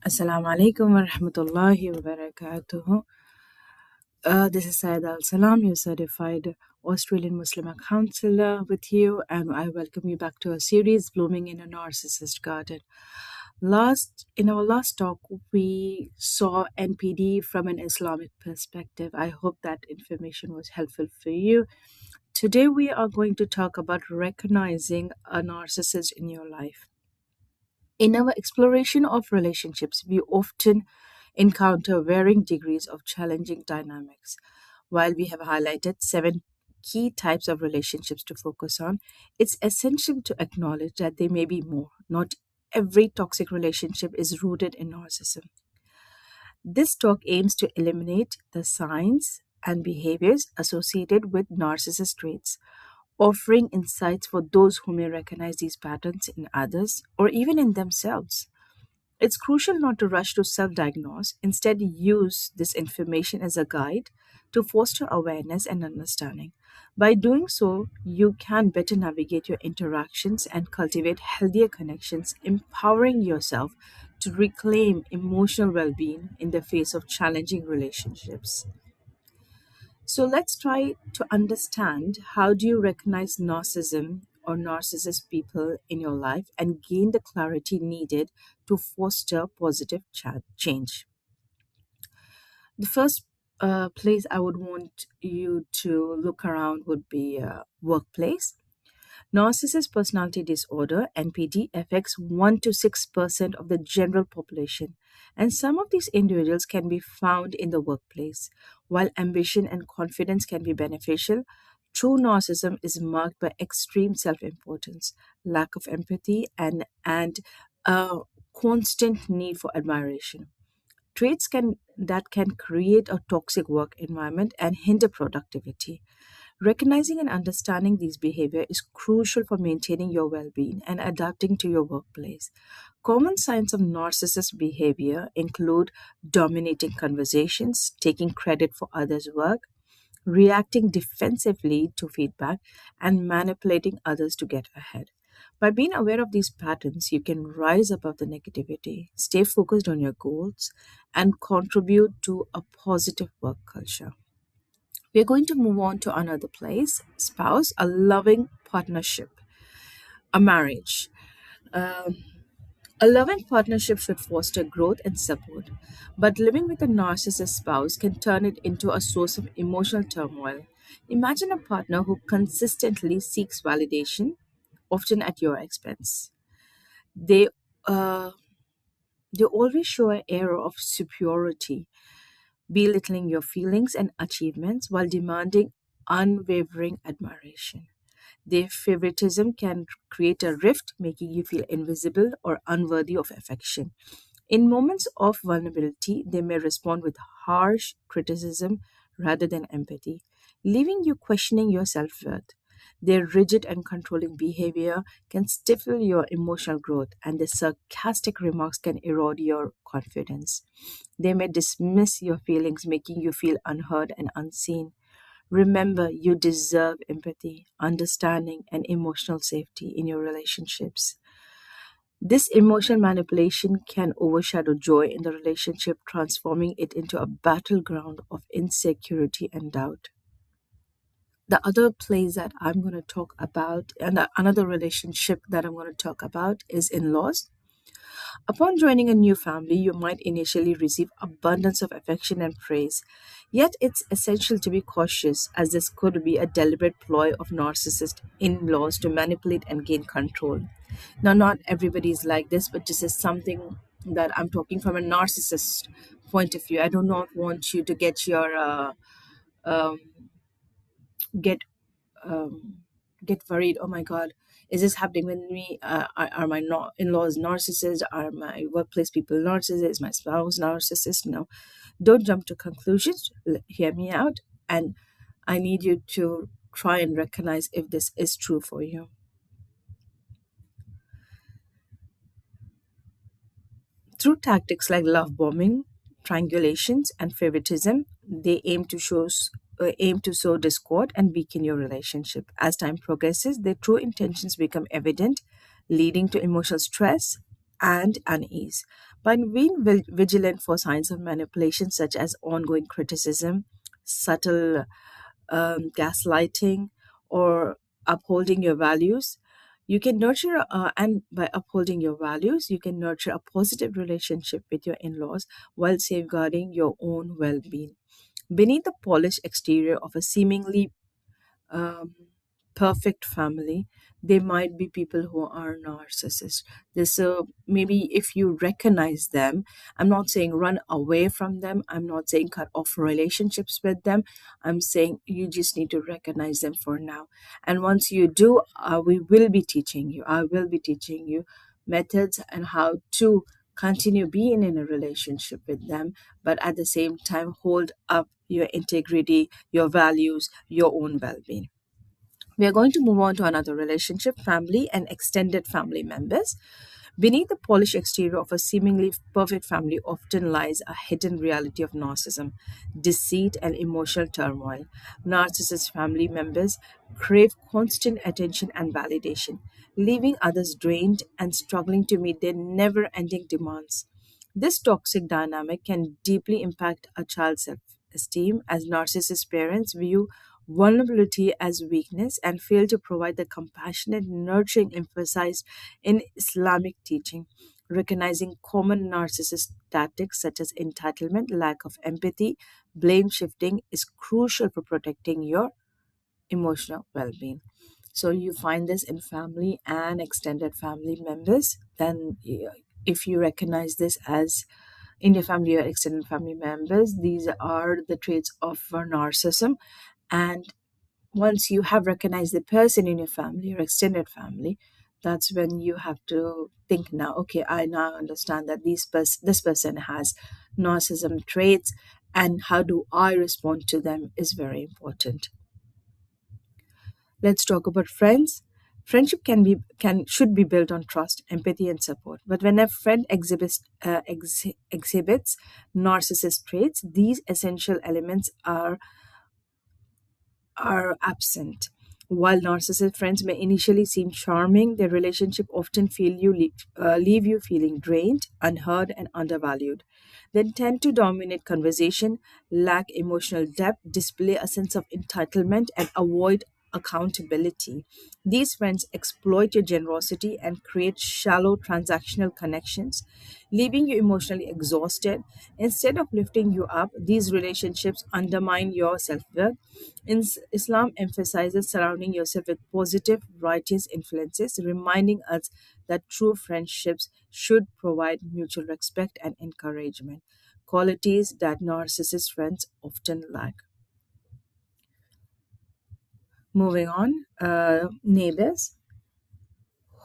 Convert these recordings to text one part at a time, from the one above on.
Assalamu alaikum wa rahmatullahi wa barakatuhu. This is Sayyida Al Salaam, your certified Australian Muslimah counselor with you, and I welcome you back to our series, Blooming in a Narcissist Garden. In our last talk, we saw NPD from an Islamic perspective. I hope that information was helpful for you. Today, we are going to talk about recognizing a narcissist in your life. In our exploration of relationships, we often encounter varying degrees of challenging dynamics. While we have highlighted 7 key types of relationships to focus on, it's essential to acknowledge that there may be more. Not every toxic relationship is rooted in narcissism. This talk aims to eliminate the signs and behaviors associated with narcissist traits, offering insights for those who may recognize these patterns in others or even in themselves. It's crucial not to rush to self diagnose, instead, use this information as a guide to foster awareness and understanding. By doing so, you can better navigate your interactions and cultivate healthier connections, empowering yourself to reclaim emotional well being in the face of challenging relationships. So let's try to understand, how do you recognize narcissism or narcissist people in your life and gain the clarity needed to foster positive change. The first place I would want you to look around would be workplace. Narcissist personality disorder (NPD) affects 1 to 6% of the general population, and some of these individuals can be found in the workplace. While ambition and confidence can be beneficial, true narcissism is marked by extreme self-importance, lack of empathy, and a constant need for admiration. Traits that can create a toxic work environment and hinder productivity. Recognizing and understanding these behavior is crucial for maintaining your well-being and adapting to your workplace. Common signs of narcissist behavior include dominating conversations, taking credit for others' work, reacting defensively to feedback, and manipulating others to get ahead. By being aware of these patterns, you can rise above the negativity, stay focused on your goals, and contribute to a positive work culture. We're going to move on to another place: spouse, a loving partnership, a marriage. Um, a loving partnership should foster growth and support, but living with a narcissist spouse can turn it into a source of emotional turmoil. Imagine a partner who consistently seeks validation, often at your expense. They uh, they always show an air of superiority, belittling your feelings and achievements while demanding unwavering admiration. Their favoritism can create a rift, making you feel invisible or unworthy of affection. In moments of vulnerability, they may respond with harsh criticism rather than empathy, leaving you questioning your self worth. Their rigid and controlling behavior can stifle your emotional growth, and their sarcastic remarks can erode your confidence. They may dismiss your feelings, making you feel unheard and unseen. Remember, you deserve empathy, understanding, and emotional safety in your relationships. This emotional manipulation can overshadow joy in the relationship, transforming it into a battleground of insecurity and doubt. The other place that I'm going to talk about, and another relationship that I'm going to talk about, is in laws. Upon joining a new family, you might initially receive abundance of affection and praise. Yet it's essential to be cautious, as this could be a deliberate ploy of narcissist in laws to manipulate and gain control. Now, not everybody is like this, but this is something that I'm talking from a narcissist point of view. I do not want you to um, get um, get worried. Oh my God, is this happening with me? Are my in-laws narcissists? Are my workplace people narcissists? Is my spouse narcissist? No, don't jump to conclusions. Hear me out, and I need you to try and recognize if this is true for you. Through tactics like love bombing, triangulations, and favoritism, they aim to sow discord and weaken your relationship. As time progresses, their true intentions become evident, leading to emotional stress and unease. By being vigilant for signs of manipulation, such as ongoing criticism, subtle gaslighting, or upholding your values, you can nurture, and by upholding your values, you can nurture a positive relationship with your in laws while safeguarding your own well being. Beneath the polished exterior of a seemingly um, perfect family, there might be people who are narcissists. So maybe if you recognize them, I'm not saying run away from them, I'm not saying cut off relationships with them, I'm saying you just need to recognize them for now. And once you do, I will be teaching you methods and how to continue being in a relationship with them, but at the same time hold up your integrity, your values, your own well-being. We are going to move on to another relationship, family and extended family members. Beneath the polished exterior of a seemingly perfect family often lies a hidden reality of narcissism, deceit, and emotional turmoil. Narcissist family members crave constant attention and validation, leaving others drained and struggling to meet their never ending demands. This toxic dynamic can deeply impact a child's self esteem, as narcissist parents view vulnerability as weakness and fail to provide the compassionate nurturing emphasized in Islamic teaching. Recognizing common narcissist tactics such as entitlement, lack of empathy, blame shifting is crucial for protecting your emotional well being. So, you find this in family and extended family members. Then, if you recognize this as in your family or extended family members, these are the traits of narcissism. And once you have recognized the person in your family or extended family, that's when you have to think now, okay, I now understand that this person has narcissism traits, and how do I respond to them is very important. Let's talk about friends. Friendship can should be built on trust, empathy, and support. But when a friend exhibits narcissist traits, these essential elements are absent. While narcissist friends may initially seem charming, their relationship often leave you feeling drained, unheard, and undervalued. They tend to dominate conversation, lack emotional depth, display a sense of entitlement, and avoid accountability. These friends exploit your generosity and create shallow transactional connections, leaving you emotionally exhausted. Instead of lifting you up, these relationships undermine your self worth. Islam emphasizes surrounding yourself with positive, righteous influences, reminding us that true friendships should provide mutual respect and encouragement, qualities that narcissist friends often lack. Moving on, neighbors.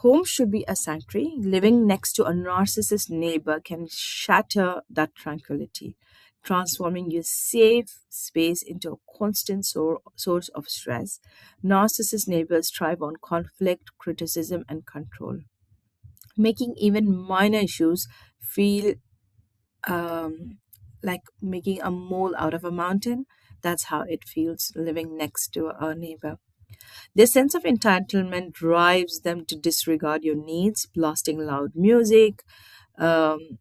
Home should be a sanctuary. Living next to a narcissist neighbor can shatter that tranquility, transforming your safe space into a constant source of stress. Narcissist neighbors thrive on conflict, criticism, and control, making even minor issues feel um, like making a mole out of a mountain. That's how it feels living next to a neighbor. Their sense of entitlement drives them to disregard your needs, blasting loud music, um,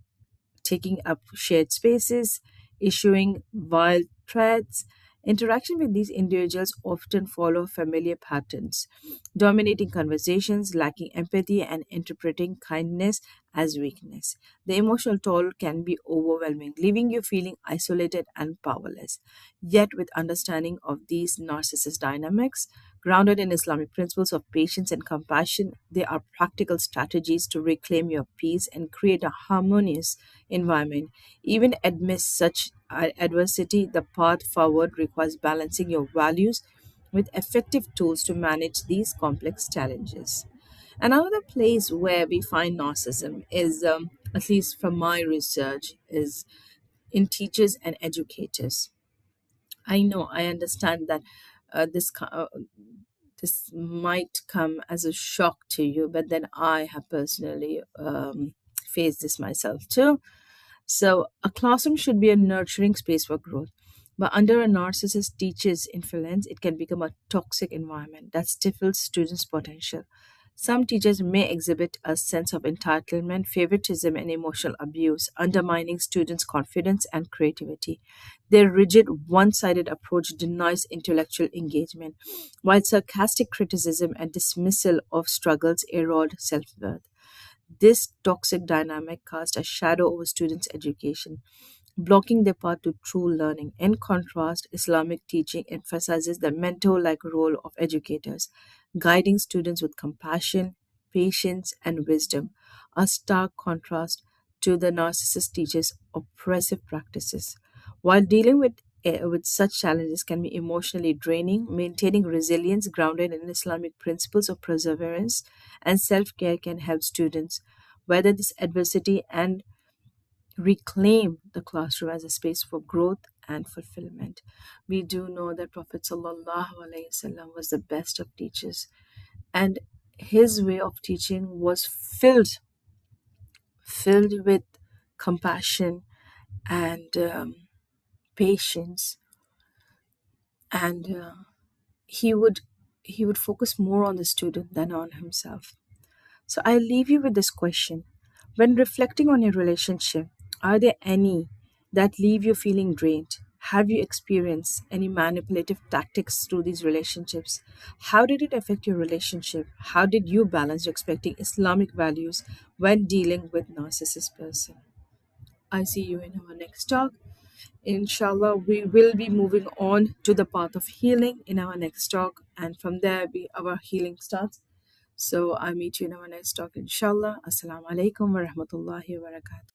taking up shared spaces, issuing vile threats. Interaction with these individuals often follow familiar patterns, dominating conversations, lacking empathy, and interpreting kindness as weakness. The emotional toll can be overwhelming, leaving you feeling isolated and powerless. Yet, with understanding of these narcissist dynamics, grounded in Islamic principles of patience and compassion, there are practical strategies to reclaim your peace and create a harmonious environment. Even amidst such adversity, the path forward requires balancing your values with effective tools to manage these complex challenges. Another place where we find narcissism is, at least from my research, is in teachers and educators. I know, I understand that this might come as a shock to you, but then I have personally faced this myself too. So, a classroom should be a nurturing space for growth. But under a narcissist teacher's influence, it can become a toxic environment that stifles students' potential. Some teachers may exhibit a sense of entitlement, favoritism, and emotional abuse, undermining students' confidence and creativity. Their rigid, one sided approach denies intellectual engagement, while sarcastic criticism and dismissal of struggles erode self worth. This toxic dynamic casts a shadow over students' education, blocking their path to true learning. In contrast, Islamic teaching emphasizes the mentor like role of educators, guiding students with compassion, patience, and wisdom, a stark contrast to the narcissist teacher's oppressive practices. While dealing with such challenges can be emotionally draining, maintaining resilience grounded in Islamic principles of perseverance and self care can help students weather this adversity and reclaim the classroom as a space for growth and fulfillment. We do know that Prophet Sallallahu Alaihi Wasallam was the best of teachers, and his way of teaching was filled with compassion and patience, and he would he would focus more on the student than on himself. So I leave you with this question. When reflecting on your relationship, are there any that leave you feeling drained? Have you experienced any manipulative tactics through these relationships? How did it affect your relationship? How did you balance respecting Islamic values when dealing with narcissist person? I see you in our next talk. Inshallah, we will be moving on to the path of healing in our next talk, and from there, our healing starts. So I meet you in our next talk, inshallah. Assalamu alaikum wa rahmatullahi wa barakatuh.